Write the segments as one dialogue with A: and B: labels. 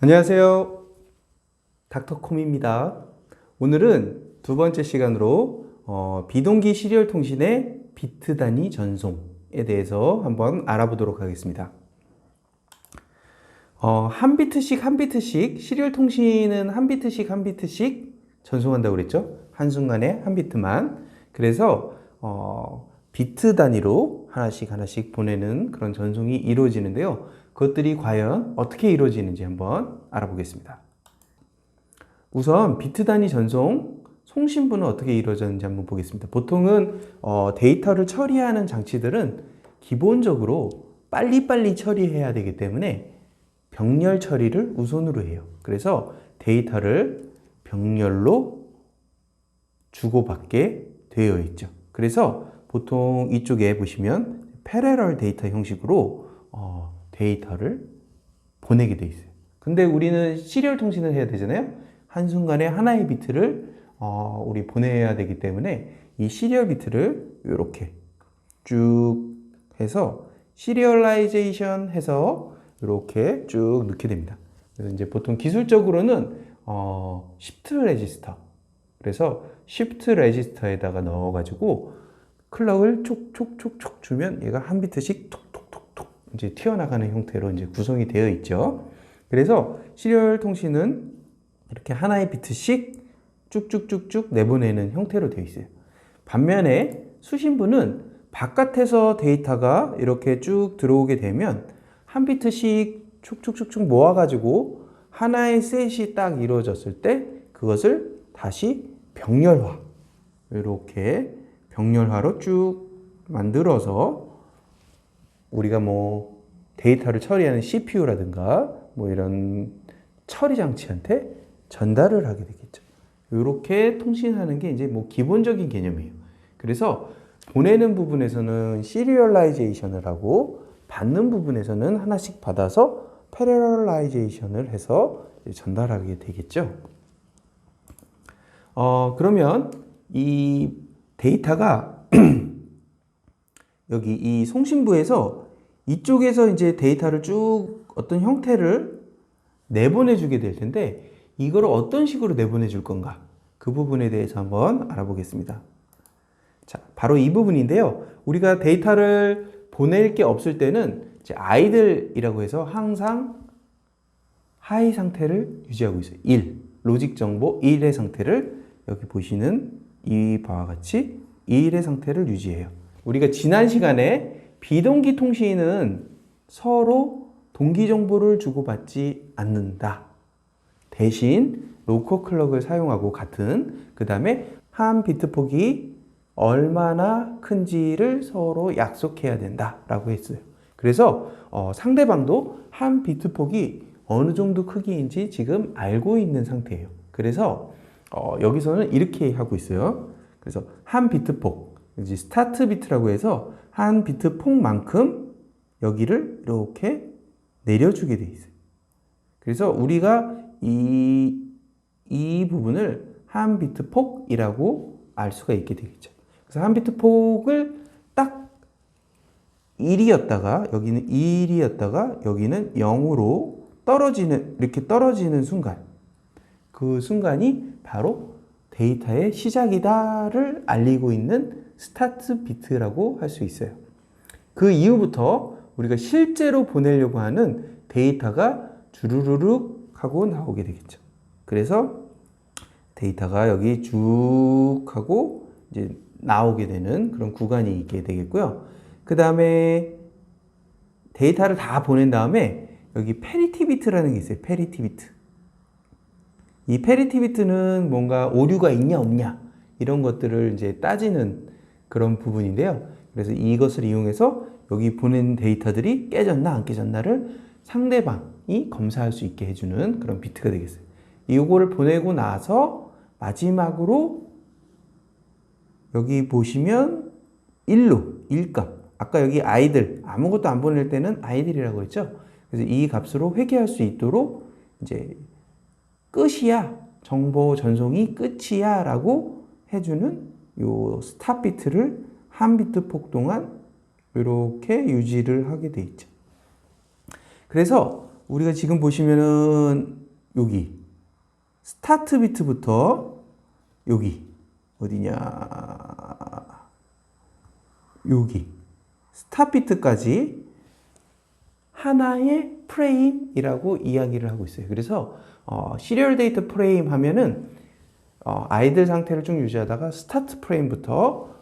A: 안녕하세요. 닥터콤입니다. 오늘은 두 번째 시간으로 비동기 시리얼 통신의 비트 단위 전송에 대해서 한번 알아보도록 하겠습니다. 한 비트씩 한 비트씩 시리얼 통신은 한 비트씩 한 비트씩 전송한다고 그랬죠? 한순간에 한 비트만. 그래서 비트 단위로 하나씩 하나씩 보내는 그런 전송이 이루어지는데요. 그것들이 과연 어떻게 이루어지는지 한번 알아보겠습니다. 우선 비트 단위 전송, 송신부는 어떻게 이루어졌는지 한번 보겠습니다. 보통은 데이터를 처리하는 장치들은 기본적으로 빨리빨리 처리해야 되기 때문에 병렬 처리를 우선으로 해요. 그래서 데이터를 병렬로 주고받게 되어 있죠. 그래서 보통 이쪽에 보시면 패러럴 데이터 형식으로 데이터를 보내게 돼 있어요. 근데 우리는 시리얼 통신을 해야 되잖아요. 한순간에 하나의 비트를 우리 보내야 되기 때문에 이 시리얼 비트를 이렇게 쭉 해서 시리얼라이제이션 해서 이렇게 쭉 넣게 됩니다. 그래서 이제 보통 기술적으로는 시프트 레지스터, 그래서 시프트 레지스터에다가 넣어가지고 클럭을 촉촉촉촉 주면 얘가 한 비트씩 톡톡톡톡 이제 튀어나가는 형태로 이제 구성이 되어 있죠. 그래서 시리얼 통신은 이렇게 하나의 비트씩 쭉쭉쭉쭉 내보내는 형태로 되어 있어요. 반면에 수신부는 바깥에서 데이터가 이렇게 쭉 들어오게 되면 한 비트씩 축축축축 모아가지고 하나의 셋이 딱 이루어졌을 때 그것을 다시 병렬화, 이렇게 병렬화로 쭉 만들어서 우리가 뭐 데이터를 처리하는 CPU라든가 뭐 이런 처리 장치한테 전달을 하게 되겠죠. 이렇게 통신하는 게 이제 뭐 기본적인 개념이에요. 그래서 보내는 부분에서는 시리얼라이제이션을 하고 받는 부분에서는 하나씩 받아서 패러럴라이제이션을 해서 전달하게 되겠죠. 그러면 이 데이터가 여기 이 송신부에서 이쪽에서 이제 데이터를 쭉 어떤 형태를 내보내 주게 될 텐데 이거를 어떤 식으로 내보내 줄 건가? 그 부분에 대해서 한번 알아보겠습니다. 자, 바로 이 부분인데요. 우리가 데이터를 보낼 게 없을 때는 이제 아이들이라고 해서 항상 하이 상태를 유지하고 있어요. 1, 로직 정보 1의 상태를 여기 보시는 이 바와 같이 1의 상태를 유지해요. 우리가 지난 시간에 비동기 통신은 서로 동기 정보를 주고받지 않는다. 대신 로컬 클럭을 사용하고 같은, 그 다음에 한 비트 폭이 얼마나 큰지를 서로 약속해야 된다라고 했어요. 그래서 상대방도 한 비트 폭이 어느 정도 크기인지 지금 알고 있는 상태예요. 그래서 여기서는 이렇게 하고 있어요. 그래서 한 비트 폭, 이제 스타트 비트라고 해서 한 비트 폭만큼 여기를 이렇게 내려주게 돼 있어요. 그래서 우리가 이 부분을 한 비트 폭이라고 알 수가 있게 되겠죠. 그래서 한 비트 폭을 딱 1이었다가 여기는 1이었다가 여기는 0으로 떨어지는, 이렇게 떨어지는 순간, 그 순간이 바로 데이터의 시작이다를 알리고 있는 스타트 비트라고 할 수 있어요. 그 이후부터 우리가 실제로 보내려고 하는 데이터가 주르르륵 하고 나오게 되겠죠. 그래서 데이터가 여기 쭉 하고 이제 나오게 되는 그런 구간이 있게 되겠고요. 그 다음에 데이터를 다 보낸 다음에 여기 페리티 비트라는 게 있어요. 페리티 비트. 이 페리티 비트는 뭔가 오류가 있냐 없냐 이런 것들을 이제 따지는 그런 부분인데요. 그래서 이것을 이용해서 여기 보낸 데이터들이 깨졌나 안 깨졌나를 상대방이 검사할 수 있게 해주는 그런 비트가 되겠어요. 이거를 보내고 나서 마지막으로 여기 보시면 1로 1값, 아까 여기 아이들 아무것도 안 보낼 때는 아이들이라고 했죠. 그래서 이 값으로 회귀할 수 있도록 이제 끝이야, 정보 전송이 끝이야 라고 해주는 요 스탑 비트를 한 비트 폭 동안 이렇게 유지를 하게 돼 있죠. 그래서 우리가 지금 보시면은 여기 스타트 비트부터 여기 어디냐 여기 스탑 비트까지 하나의 프레임이라고 이야기를 하고 있어요. 그래서 시리얼 데이터 프레임 하면은 아이들 상태를 쭉 유지하다가 스타트 프레임부터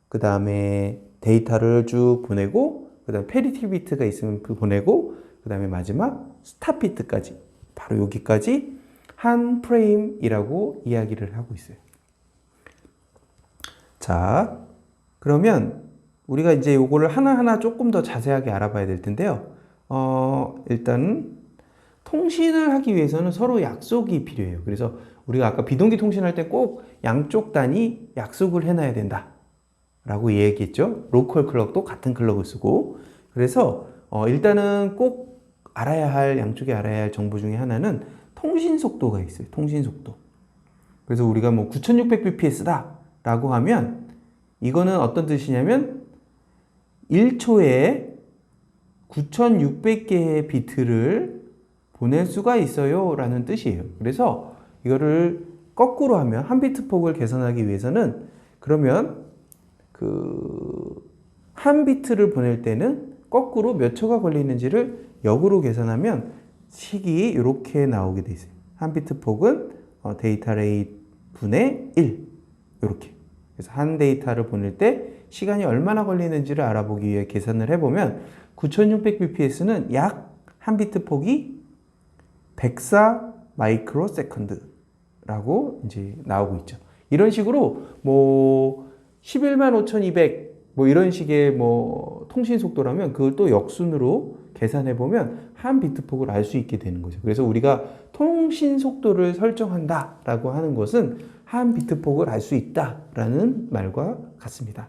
A: 그 다음에 데이터를 쭉 보내고 그 다음에 페리티 비트가 있으면 보내고 그 다음에 마지막 스탑 비트까지 바로 여기까지 한 프레임이라고 이야기를 하고 있어요. 자, 그러면 우리가 이제 요거를 하나하나 조금 더 자세하게 알아봐야 될 텐데요. 일단 통신을 하기 위해서는 서로 약속이 필요해요. 그래서 우리가 아까 비동기 통신할 때 꼭 양쪽 단위 약속을 해놔야 된다 라고 얘기했죠. 로컬 클럭도 같은 클럭을 쓰고. 그래서 일단은 꼭 양쪽에 알아야 할 정보 중에 하나는 통신 속도가 있어요. 통신 속도. 그래서 우리가 뭐 9600bps다 라고 하면 이거는 어떤 뜻이냐면 1초에 9600개의 비트를 보낼 수가 있어요 라는 뜻이에요. 그래서 이거를 거꾸로 하면 한 비트 폭을 계산하기 위해서는 그러면 한 비트를 보낼 때는 거꾸로 몇 초가 걸리는지를 역으로 계산하면 식이 이렇게 나오게 돼 있어요. 한 비트 폭은 데이터 레이트 분의 1 이렇게. 그래서 한 데이터를 보낼 때 시간이 얼마나 걸리는지를 알아보기 위해 계산을 해보면 9600bps는 약 한 비트 폭이 104 마이크로 세컨드라고 이제 나오고 있죠. 이런 식으로 뭐 115,200 뭐 이런 식의 뭐 통신 속도라면 그걸 또 역순으로 계산해 보면 한 비트 폭을 알 수 있게 되는 거죠. 그래서 우리가 통신 속도를 설정한다라고 하는 것은 한 비트 폭을 알 수 있다라는 말과 같습니다.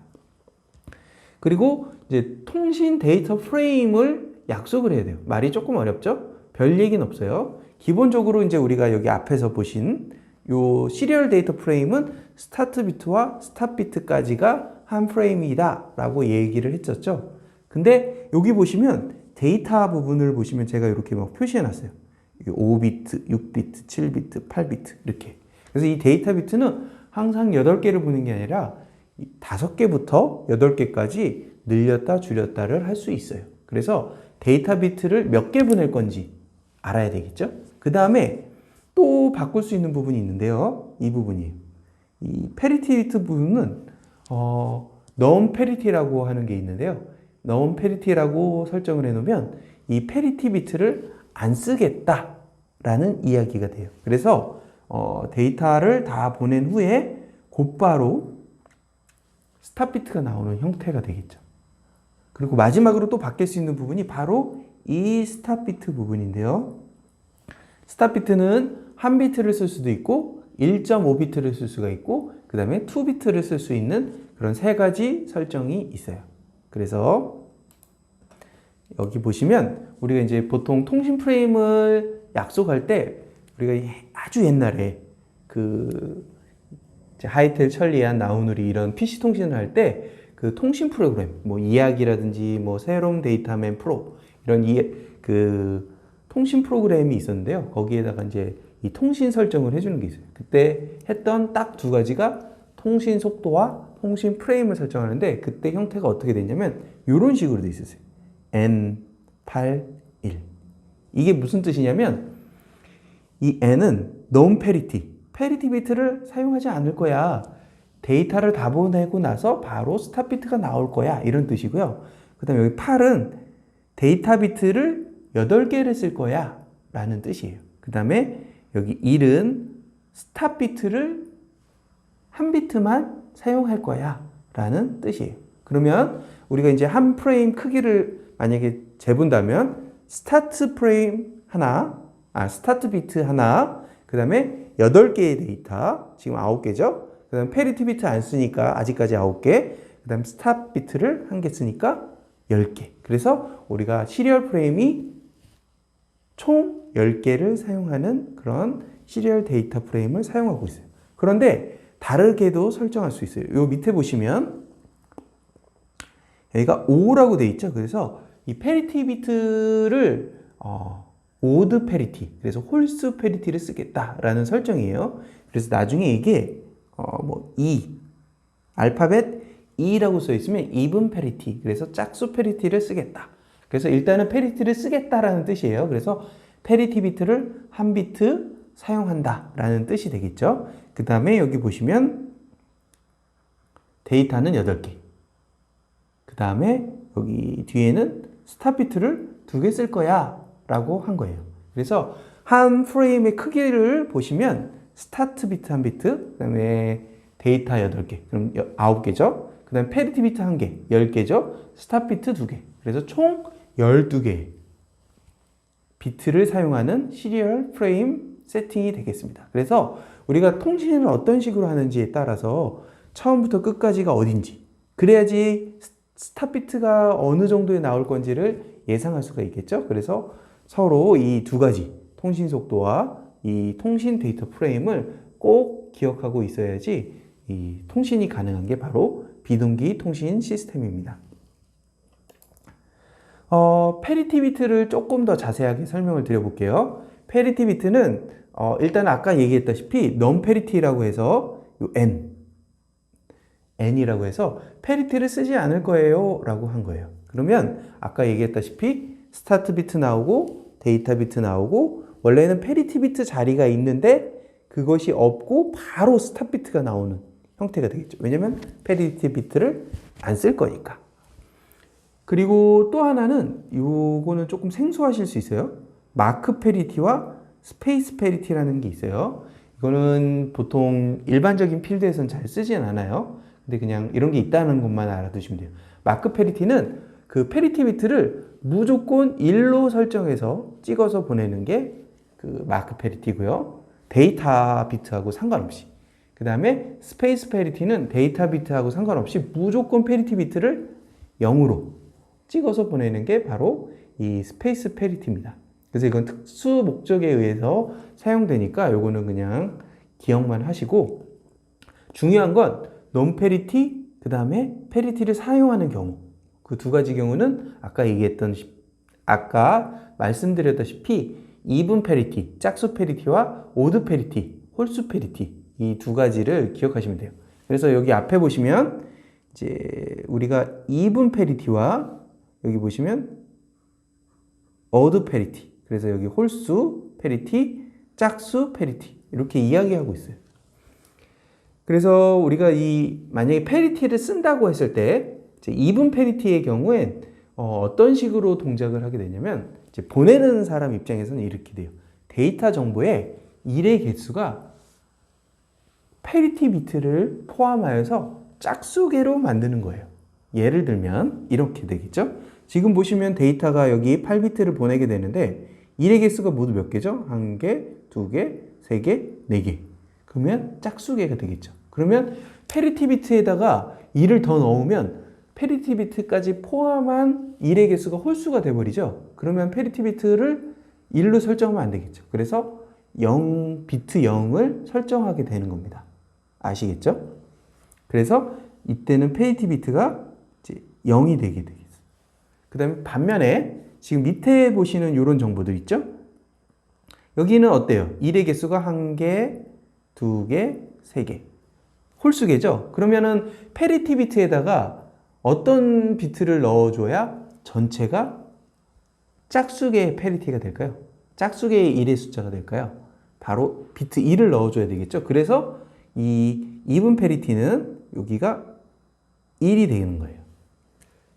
A: 그리고 이제 통신 데이터 프레임을 약속을 해야 돼요. 말이 조금 어렵죠? 별 얘기는 없어요. 기본적으로 이제 우리가 여기 앞에서 보신 요 시리얼 데이터 프레임은 스타트 비트와 스탑 비트까지가 한 프레임이다 라고 얘기를 했었죠. 근데 여기 보시면 데이터 부분을 보시면 제가 이렇게 막 표시해 놨어요. 5비트, 6비트, 7비트, 8비트 이렇게. 그래서 이 데이터 비트는 항상 8개를 보는 게 아니라 5개부터 8개까지 늘렸다 줄였다를 할 수 있어요. 그래서 데이터 비트를 몇 개 보낼 건지 알아야 되겠죠? 그 다음에 또 바꿀 수 있는 부분이 있는데요. 이 부분이에요. 이 페리티 비트 부분은 non parity라고 하는 게 있는데요. non parity라고 설정을 해놓으면 이 페리티 비트를 안 쓰겠다라는 이야기가 돼요. 그래서 데이터를 다 보낸 후에 곧바로 스탑 비트가 나오는 형태가 되겠죠. 그리고 마지막으로 또 바뀔 수 있는 부분이 바로 이 스탑 비트 부분인데요. 스탑 비트는 한 비트를 쓸 수도 있고 1.5비트를 쓸 수가 있고 그 다음에 2비트를 쓸 수 있는 그런 세 가지 설정이 있어요. 그래서 여기 보시면 우리가 이제 보통 통신 프레임을 약속할 때 우리가 아주 옛날에 하이텔, 천리안, 나우누리 이런 PC 통신을 할 때 그 통신 프로그램, 뭐 이야기라든지 뭐 세롬 데이터맨 프로 이런 통신 프로그램이 있었는데요. 거기에다가 이제 이 통신 설정을 해주는 게 있어요. 그때 했던 딱 두 가지가 통신 속도와 통신 프레임을 설정하는데 그때 형태가 어떻게 됐냐면 이런 식으로 돼 있었어요. N81. 이게 무슨 뜻이냐면 이 N은 non parity, parity 비트를 사용하지 않을 거야. 데이터를 다 보내고 나서 바로 스탑 비트가 나올 거야. 이런 뜻이고요. 그 다음에 여기 8은 데이터 비트를 8개를 쓸 거야. 라는 뜻이에요. 그 다음에 여기 1은 스탑 비트를 한 비트만 사용할 거야. 라는 뜻이에요. 그러면 우리가 이제 한 프레임 크기를 만약에 재본다면 스타트 프레임 하나, 스타트 비트 하나, 그 다음에 8개의 데이터, 지금 9개죠? 그 다음 페리티 비트 안 쓰니까 아직까지 9개, 그 다음 스탑 비트를 1개 쓰니까 10개. 그래서 우리가 시리얼 프레임이 총 10개를 사용하는 그런 시리얼 데이터 프레임을 사용하고 있어요. 그런데 다르게도 설정할 수 있어요. 요 밑에 보시면 여기가 5라고 돼 있죠. 그래서 이 페리티 비트를 오드 페리티, 그래서 홀수 페리티를 쓰겠다라는 설정이에요. 그래서 나중에 이게 알파벳 E라고 써 있으면 이븐 페리티, 그래서 짝수 페리티를 쓰겠다. 그래서 일단은 페리티를 쓰겠다라는 뜻이에요. 그래서 페리티 비트를 한 비트 사용한다라는 뜻이 되겠죠. 그 다음에 여기 보시면 데이터는 8개. 그 다음에 여기 뒤에는 스탑 비트를 2개 쓸 거야 라고 한 거예요. 그래서 한 프레임의 크기를 보시면 스타트 비트 한 비트, 그 다음에 데이터 8개, 그럼 9개죠. 그 다음에 페리티 비트 1개, 10개죠. 스탑 비트 2개. 그래서 총 12개의 비트를 사용하는 시리얼 프레임 세팅이 되겠습니다. 그래서 우리가 통신을 어떤 식으로 하는지에 따라서 처음부터 끝까지가 어딘지, 그래야지 스탑 비트가 어느 정도에 나올 건지를 예상할 수가 있겠죠. 그래서 서로 이 두 가지 통신 속도와 이 통신 데이터 프레임을 꼭 기억하고 있어야지 이 통신이 가능한 게 바로 비동기 통신 시스템입니다. 페리티 비트를 조금 더 자세하게 설명을 드려볼게요. 페리티 비트는 일단 아까 얘기했다시피 non 페리티라고 해서 요 N이라고 해서 페리티를 쓰지 않을 거예요 라고 한 거예요. 그러면 아까 얘기했다시피 스타트 비트 나오고 데이터 비트 나오고 원래는 페리티 비트 자리가 있는데 그것이 없고 바로 스탑 비트가 나오는 형태가 되겠죠. 왜냐면 페리티 비트를 안 쓸 거니까. 그리고 또 하나는 요거는 조금 생소하실 수 있어요. 마크 페리티와 스페이스 페리티라는 게 있어요. 이거는 보통 일반적인 필드에서는 잘 쓰진 않아요. 근데 그냥 이런 게 있다는 것만 알아두시면 돼요. 마크 페리티는 그 페리티 비트를 무조건 1로 설정해서 찍어서 보내는 게 그 마크 페리티고요. 데이터 비트하고 상관없이. 그 다음에 스페이스 페리티는 데이터 비트하고 상관없이 무조건 페리티 비트를 0으로 찍어서 보내는 게 바로 이 스페이스 페리티입니다. 그래서 이건 특수 목적에 의해서 사용되니까 요거는 그냥 기억만 하시고, 중요한 건 non 페리티 그 다음에 페리티를 사용하는 경우, 그 두 가지 경우는 아까 말씀드렸다시피 이븐 페리티, 짝수 페리티와 오드 페리티, 홀수 페리티, 이 두 가지를 기억하시면 돼요. 그래서 여기 앞에 보시면 이제 우리가 이븐 페리티와 여기 보시면 오드 페리티, 그래서 여기 홀수 페리티, 짝수 페리티 이렇게 이야기하고 있어요. 그래서 우리가 만약에 페리티를 쓴다고 했을 때 이븐 페리티의 경우엔 어떤 식으로 동작을 하게 되냐면, 이제 보내는 사람 입장에서는 이렇게 돼요. 데이터 정보의 1의 개수가 페리티 비트를 포함하여서 짝수계로 만드는 거예요. 예를 들면 이렇게 되겠죠. 지금 보시면 데이터가 여기 8비트를 보내게 되는데 1의 개수가 모두 몇 개죠? 1개, 2개, 3개, 4개. 그러면 짝수계가 되겠죠. 그러면 페리티 비트에다가 1을 더 넣으면 페리티 비트까지 포함한 1의 개수가 홀수가 돼버리죠. 그러면 페리티 비트를 1로 설정하면 안 되겠죠. 그래서 비트 0을 설정하게 되는 겁니다. 아시겠죠? 그래서 이때는 페리티 비트가 이제 0이 되게 되겠어요. 그 다음에 반면에 지금 밑에 보시는 이런 정보들 있죠? 여기는 어때요? 1의 개수가 1개, 2개, 3개. 홀수계죠? 그러면은 페리티 비트에다가 어떤 비트를 넣어줘야 전체가 짝수계의 페리티가 될까요? 짝수계의 1의 숫자가 될까요? 바로 비트 1을 넣어줘야 되겠죠? 그래서 이 이븐 페리티는 여기가 1이 되는 거예요.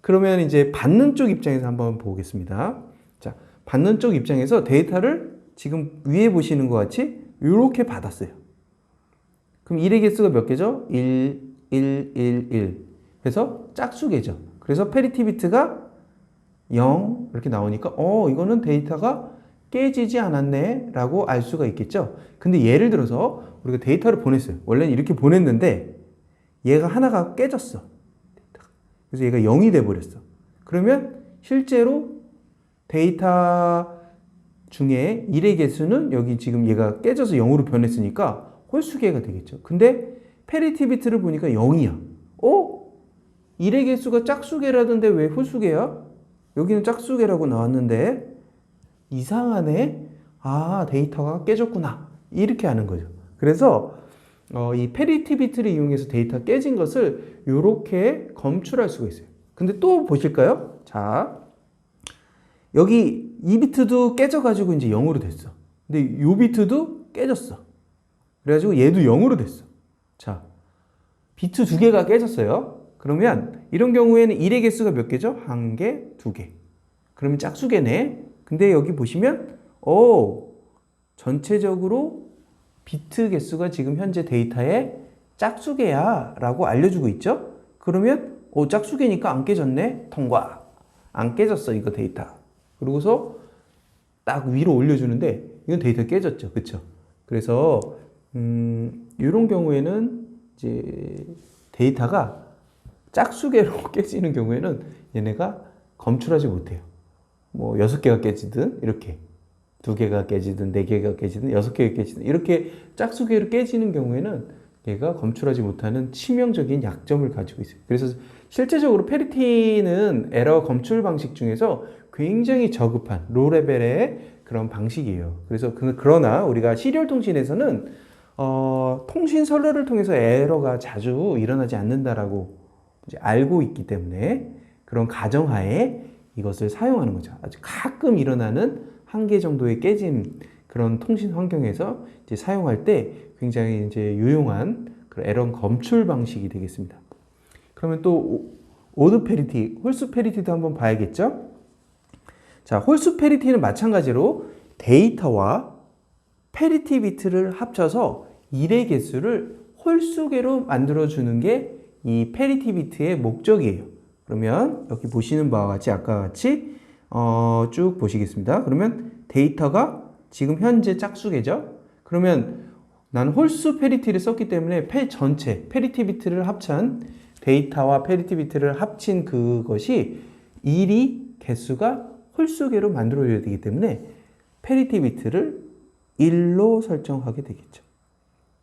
A: 그러면 이제 받는 쪽 입장에서 한번 보겠습니다. 자, 받는 쪽 입장에서 데이터를 지금 위에 보시는 것 같이 이렇게 받았어요. 그럼 1의 개수가 몇 개죠? 1, 1, 1, 1. 그래서 짝수계죠. 그래서 페리티 비트가 0 이렇게 나오니까 이거는 데이터가 깨지지 않았네 라고 알 수가 있겠죠. 근데 예를 들어서 우리가 데이터를 보냈어요. 원래는 이렇게 보냈는데 얘가 하나가 깨졌어. 그래서 얘가 0이 돼버렸어. 그러면 실제로 데이터 중에 1의 개수는 여기 지금 얘가 깨져서 0으로 변했으니까 홀수계가 되겠죠. 근데 페리티 비트를 보니까 0이야. 1의 개수가 짝수계라던데 왜 홀수계야? 여기는 짝수계라고 나왔는데 이상하네. 아, 데이터가 깨졌구나. 이렇게 하는 거죠. 그래서 이 페리티 비트를 이용해서 데이터가 깨진 것을 이렇게 검출할 수가 있어요. 근데 또 보실까요? 자, 여기 이 비트도 깨져가지고 이제 0으로 됐어. 근데 이 비트도 깨졌어. 그래가지고 얘도 0으로 됐어. 자, 비트 두 개가 깨졌어요. 그러면 이런 경우에는 1의 개수가 몇 개죠? 한 개, 두 개. 그러면 짝수개네. 근데 여기 보시면 전체적으로 비트 개수가 지금 현재 데이터의 짝수개야 라고 알려주고 있죠. 그러면 짝수개니까 안 깨졌네. 통과. 안 깨졌어 이거 데이터. 그러고서 딱 위로 올려주는데 이건 데이터 깨졌죠. 그쵸? 그래서 이런 경우에는 이제 데이터가 짝수개로 깨지는 경우에는 얘네가 검출하지 못해요. 뭐 6개가 깨지든 이렇게 2개가 깨지든 4개가 깨지든 6개가 깨지든 이렇게 짝수개로 깨지는 경우에는 얘가 검출하지 못하는 치명적인 약점을 가지고 있어요. 그래서 실제적으로 페리티는 에러 검출 방식 중에서 굉장히 저급한 로 레벨의 그런 방식이에요. 그래서 그러나 우리가 시리얼 통신에서는 통신 선로를 통해서 에러가 자주 일어나지 않는다라고 이제 알고 있기 때문에 그런 가정하에 이것을 사용하는 거죠. 아주 가끔 일어나는 한 개 정도의 깨짐 그런 통신 환경에서 이제 사용할 때 굉장히 이제 유용한 그런 에러 검출 방식이 되겠습니다. 그러면 또 오드 페리티, 홀수 페리티도 한번 봐야겠죠? 자, 홀수 페리티는 마찬가지로 데이터와 페리티 비트를 합쳐서 1의 개수를 홀수개로 만들어주는 게 이 페리티 비트의 목적이에요. 그러면 여기 보시는 바와 같이 아까 같이 쭉 보시겠습니다. 그러면 데이터가 지금 현재 짝수개죠. 그러면 나는 홀수 페리티를 썼기 때문에 전체 페리티 비트를 합친 데이터와 페리티 비트를 합친 그것이 1이 개수가 홀수개로 만들어져야 되기 때문에 페리티 비트를 1로 설정하게 되겠죠.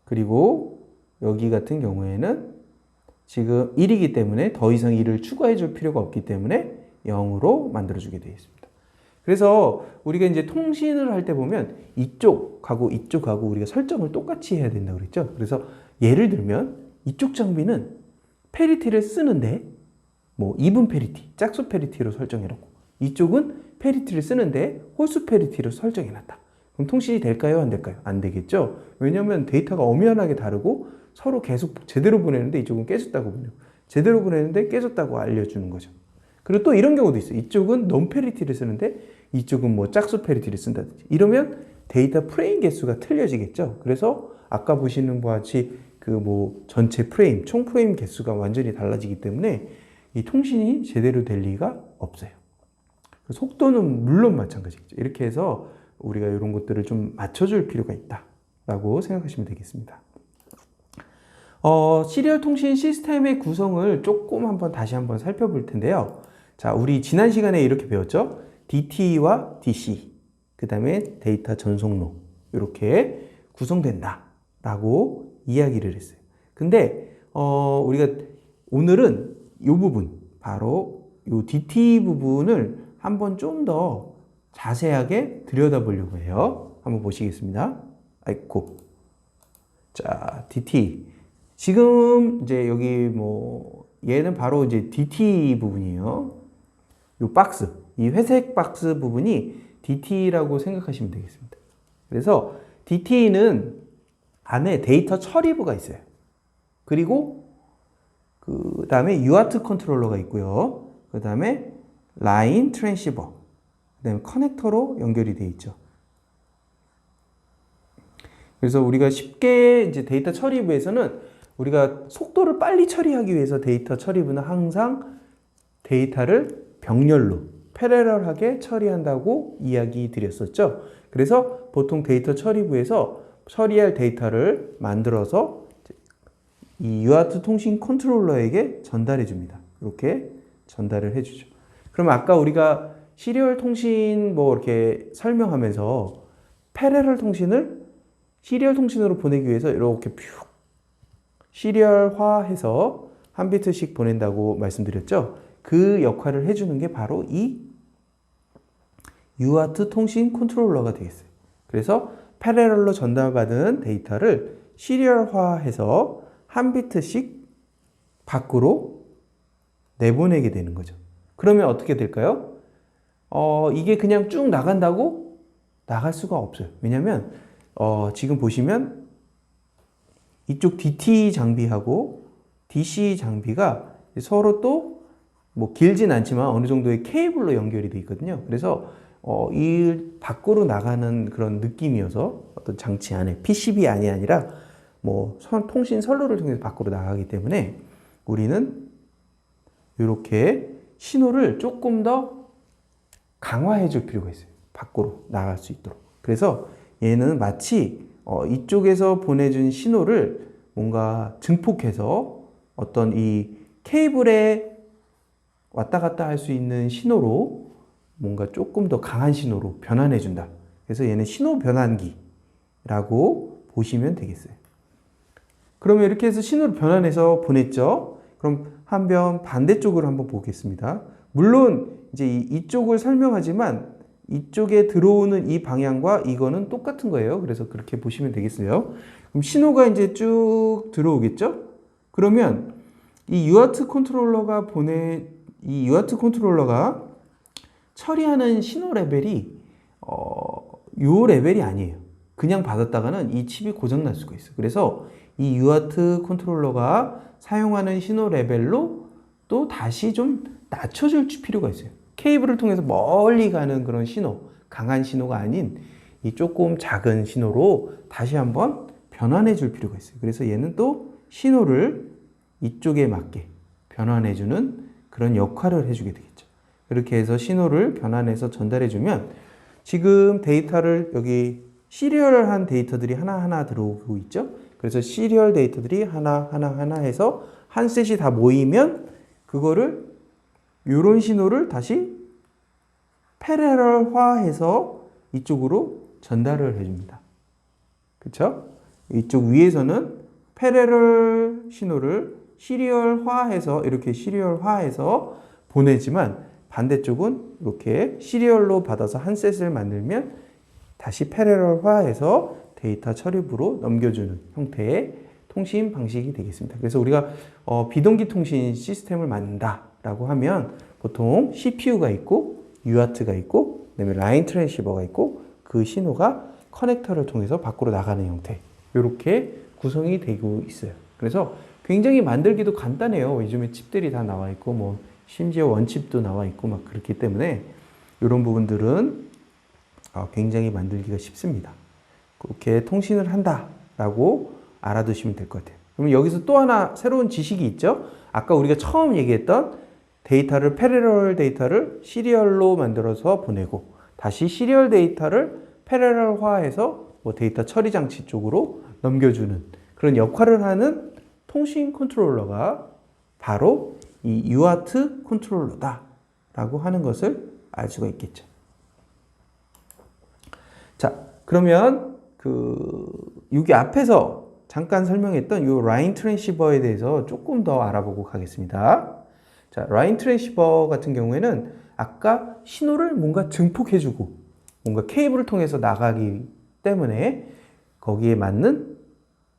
A: 그리고 여기 같은 경우에는 지금 1이기 때문에 더 이상 1을 추가해 줄 필요가 없기 때문에 0으로 만들어 주게 되어 있습니다. 그래서 우리가 이제 통신을 할 때 보면 이쪽하고 이쪽하고 우리가 설정을 똑같이 해야 된다고 그랬죠. 그래서 예를 들면 이쪽 장비는 페리티를 쓰는데 뭐 이분 페리티, 짝수 페리티로 설정해놓고 이쪽은 페리티를 쓰는데 홀수 페리티로 설정해놨다. 그럼 통신이 될까요? 안 될까요? 안 되겠죠. 왜냐하면 데이터가 엄연하게 다르고 서로 계속 제대로 보내는데 이쪽은 깨졌다고 보내고 제대로 보내는데 깨졌다고 알려주는 거죠. 그리고 또 이런 경우도 있어요. 이쪽은 non 페리티를 쓰는데 이쪽은 뭐 짝수 페리티를 쓴다든지 이러면 데이터 프레임 개수가 틀려지겠죠. 그래서 아까 보시는 바와 같이 그 뭐 전체 프레임, 총 프레임 개수가 완전히 달라지기 때문에 이 통신이 제대로 될 리가 없어요. 속도는 물론 마찬가지겠죠. 이렇게 해서 우리가 이런 것들을 좀 맞춰줄 필요가 있다라고 생각하시면 되겠습니다. 시리얼 통신 시스템의 구성을 조금 다시 한번 살펴볼 텐데요. 자, 우리 지난 시간에 이렇게 배웠죠. DT와 DC, 그 다음에 데이터 전송로 이렇게 구성된다라고 이야기를 했어요. 근데 우리가 오늘은 이 부분, 바로 이 DT 부분을 한번 좀 더 자세하게 들여다보려고 해요. 한번 보시겠습니다. 아이고. 자, DT. 지금 이제 여기 뭐 얘는 바로 이제 DT 부분이에요. 이 박스, 이 회색 박스 부분이 DT라고 생각하시면 되겠습니다. 그래서 DT는 안에 데이터 처리부가 있어요. 그리고 그 다음에 UART 컨트롤러가 있고요. 그 다음에 라인 트랜시버, 그 다음에 커넥터로 연결이 되어 있죠. 그래서 우리가 쉽게 이제 데이터 처리부에서는 우리가 속도를 빨리 처리하기 위해서 데이터 처리부는 항상 데이터를 병렬로 패러럴하게 처리한다고 이야기 드렸었죠. 그래서 보통 데이터 처리부에서 처리할 데이터를 만들어서 이 UART 통신 컨트롤러에게 전달해 줍니다. 이렇게 전달을 해 주죠. 그럼 아까 우리가 시리얼 통신 뭐 이렇게 설명하면서 패러럴 통신을 시리얼 통신으로 보내기 위해서 이렇게 쭉 시리얼화해서 한 비트씩 보낸다고 말씀드렸죠. 그 역할을 해주는 게 바로 이 UART 통신 컨트롤러가 되겠어요. 그래서 패러럴로 전달받은 데이터를 시리얼화해서 한 비트씩 밖으로 내보내게 되는 거죠. 그러면 어떻게 될까요? 이게 그냥 쭉 나간다고? 나갈 수가 없어요. 왜냐면 지금 보시면 이쪽 DT 장비하고 DC 장비가 서로 또 뭐 길진 않지만 어느 정도의 케이블로 연결이 되어 있거든요. 그래서 이 밖으로 나가는 그런 느낌이어서 어떤 장치 안에 PCB 안이 아니라 뭐 통신 선로를 통해서 밖으로 나가기 때문에 우리는 이렇게 신호를 조금 더 강화해 줄 필요가 있어요. 밖으로 나갈 수 있도록. 그래서 얘는 마치 이쪽에서 보내준 신호를 뭔가 증폭해서 어떤 이 케이블에 왔다 갔다 할 수 있는 신호로 뭔가 조금 더 강한 신호로 변환해 준다. 그래서 얘는 신호 변환기라고 보시면 되겠어요. 그러면 이렇게 해서 신호를 변환해서 보냈죠. 그럼 한번 반대쪽으로 한번 보겠습니다. 물론 이제 이쪽을 설명하지만 이쪽에 들어오는 이 방향과 이거는 똑같은 거예요. 그래서 그렇게 보시면 되겠어요. 그럼 신호가 이제 쭉 들어오겠죠? 그러면 이 UART 컨트롤러가 처리하는 신호 레벨이 요 레벨이 아니에요. 그냥 받았다가는 이 칩이 고장 날 수가 있어요. 그래서 이 UART 컨트롤러가 사용하는 신호 레벨로 또 다시 좀 낮춰줄 필요가 있어요. 케이블을 통해서 멀리 가는 그런 신호, 강한 신호가 아닌 이 조금 작은 신호로 다시 한번 변환해 줄 필요가 있어요. 그래서 얘는 또 신호를 이쪽에 맞게 변환해 주는 그런 역할을 해주게 되겠죠. 이렇게 해서 신호를 변환해서 전달해 주면 지금 데이터를 여기 시리얼한 데이터들이 하나하나 들어오고 있죠. 그래서 시리얼 데이터들이 하나 해서 한 셋이 다 모이면 그거를 이런 신호를 다시 패러럴화해서 이쪽으로 전달을 해줍니다. 그렇죠? 이쪽 위에서는 패러럴 신호를 시리얼화해서 이렇게 시리얼화해서 보내지만 반대쪽은 이렇게 시리얼로 받아서 한 셋을 만들면 다시 패러럴화해서 데이터 처리부로 넘겨주는 형태의 통신 방식이 되겠습니다. 그래서 우리가 비동기 통신 시스템을 만든다라고 하면 보통 CPU가 있고 UART가 있고 그다음에 라인 트랜시버가 있고 그 신호가 커넥터를 통해서 밖으로 나가는 형태 이렇게 구성이 되고 있어요. 그래서 굉장히 만들기도 간단해요. 요즘에 칩들이 다 나와 있고 뭐 심지어 원칩도 나와 있고 막 그렇기 때문에 이런 부분들은 굉장히 만들기가 쉽습니다. 그렇게 통신을 한다라고 알아두시면 될 것 같아요. 그러면 여기서 또 하나 새로운 지식이 있죠. 아까 우리가 처음 얘기했던 데이터를 패러럴 데이터를 시리얼로 만들어서 보내고 다시 시리얼 데이터를 패러럴화해서 뭐 데이터 처리 장치 쪽으로 넘겨주는 그런 역할을 하는 통신 컨트롤러가 바로 이 UART 컨트롤러다라고 하는 것을 알 수가 있겠죠. 자, 그러면 여기 앞에서 잠깐 설명했던 이 라인 트랜시버에 대해서 조금 더 알아보고 가겠습니다. 자, 라인 트랜시버 같은 경우에는 아까 신호를 뭔가 증폭해주고 뭔가 케이블을 통해서 나가기 때문에 거기에 맞는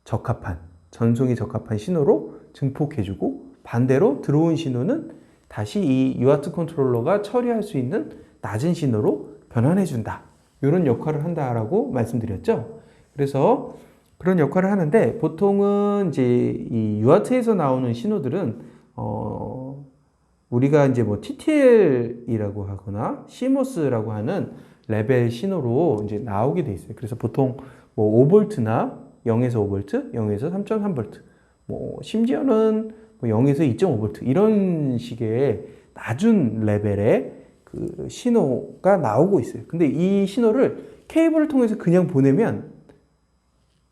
A: 적합한 전송이 적합한 신호로 증폭해주고 반대로 들어온 신호는 다시 이 UART 컨트롤러가 처리할 수 있는 낮은 신호로 변환해준다. 이런 역할을 한다라고 말씀드렸죠. 그래서 그런 역할을 하는데 보통은 이제 이 UART에서 나오는 신호들은 우리가 이제 뭐 TTL이라고 하거나 CMOS라고 하는 레벨 신호로 이제 나오게 돼 있어요. 그래서 보통 뭐 5V나 0에서 5V, 0에서 3.3V, 뭐 심지어는 뭐 0에서 2.5V 이런 식의 낮은 레벨의 그 신호가 나오고 있어요. 근데 이 신호를 케이블을 통해서 그냥 보내면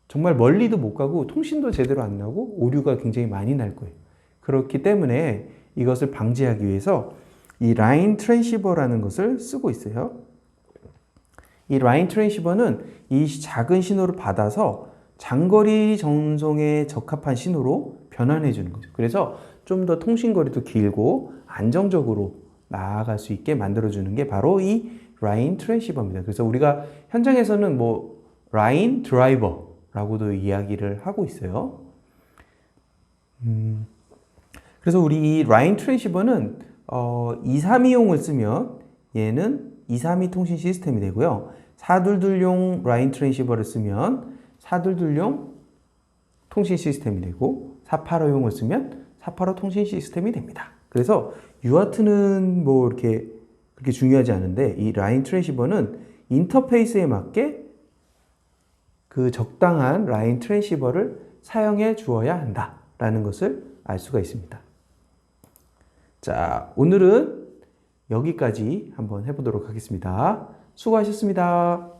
A: 정말 멀리도 못 가고 통신도 제대로 안 나고 오류가 굉장히 많이 날 거예요. 그렇기 때문에 이것을 방지하기 위해서 이 라인 트랜시버라는 것을 쓰고 있어요. 이 라인 트랜시버는 이 작은 신호를 받아서 장거리 전송에 적합한 신호로 변환해 주는 거죠. 그래서 좀 더 통신 거리도 길고 안정적으로 나아갈 수 있게 만들어 주는 게 바로 이 라인 트랜시버입니다. 그래서 우리가 현장에서는 뭐 라인 드라이버라고도 이야기를 하고 있어요. 그래서 우리 이 라인 트랜시버는 232용을 쓰면 얘는 232 통신 시스템이 되고요. 422용 라인 트랜시버를 쓰면 422용 통신 시스템이 되고 485용을 쓰면 485 통신 시스템이 됩니다. 그래서 UART는 뭐 이렇게 그렇게 중요하지 않은데 이 라인 트랜시버는 인터페이스에 맞게 그 적당한 라인 트랜시버를 사용해 주어야 한다라는 것을 알 수가 있습니다. 자, 오늘은 여기까지 한번 해보도록 하겠습니다. 수고하셨습니다.